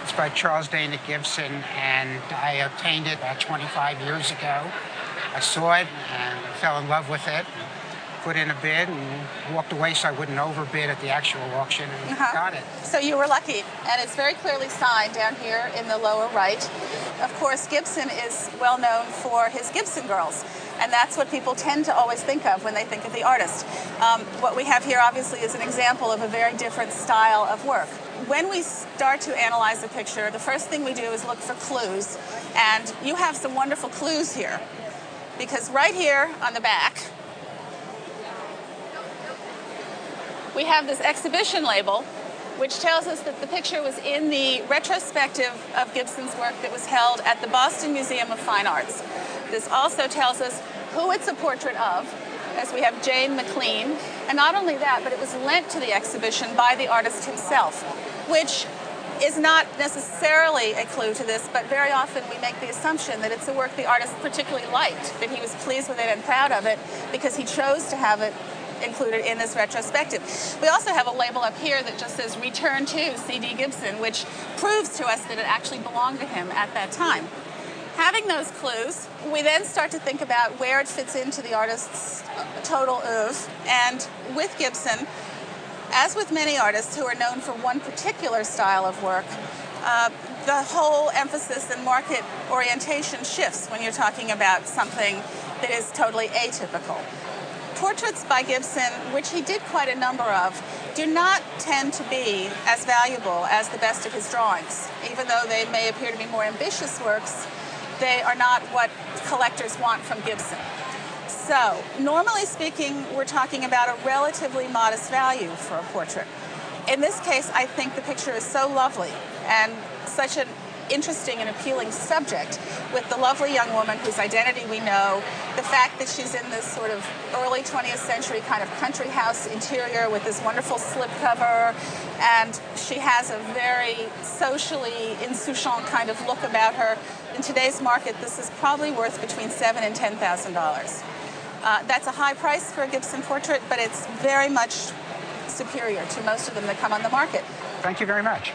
It's by Charles Dana Gibson, and I obtained it about 25 years ago. I saw it and fell in love with it, put in a bid, and walked away so I wouldn't overbid at the actual auction, and got it. So you were lucky, and it's very clearly signed down here in the lower right. Of course, Gibson is well known for his Gibson girls, and that's what people tend to always think of when they think of the artist. What we have here, obviously, is an example of a very different style of work. When we start to analyze the picture, the first thing we do is look for clues, and you have some wonderful clues here, because right here on the back, we have this exhibition label, which tells us that the picture was in the retrospective of Gibson's work that was held at the Boston Museum of Fine Arts. This also tells us who it's a portrait of, as we have Jane McLean, and not only that, but it was lent to the exhibition by the artist himself, which is not necessarily a clue to this, but very often we make the assumption that it's a work the artist particularly liked, that he was pleased with it and proud of it because he chose to have it included in this retrospective. We also have a label up here that just says "Return to C.D. Gibson," which proves to us that it actually belonged to him at that time. Having those clues, we then start to think about where it fits into the artist's total oeuvre. And with Gibson, as with many artists who are known for one particular style of work, the whole emphasis and market orientation shifts when you're talking about something that is totally atypical. Portraits by Gibson, which he did quite a number of, do not tend to be as valuable as the best of his drawings. Even though they may appear to be more ambitious works, they are not what collectors want from Gibson. So, normally speaking, we're talking about a relatively modest value for a portrait. In this case, I think the picture is so lovely and such an interesting and appealing subject, with the lovely young woman whose identity we know, the fact that she's in this sort of early 20th century kind of country house interior with this wonderful slipcover, and she has a very socially insouciant kind of look about her. In today's market, this is probably worth between $7,000 and $10,000. That's a high price for a Gibson portrait, but it's very much superior to most of them that come on the market. Thank you very much.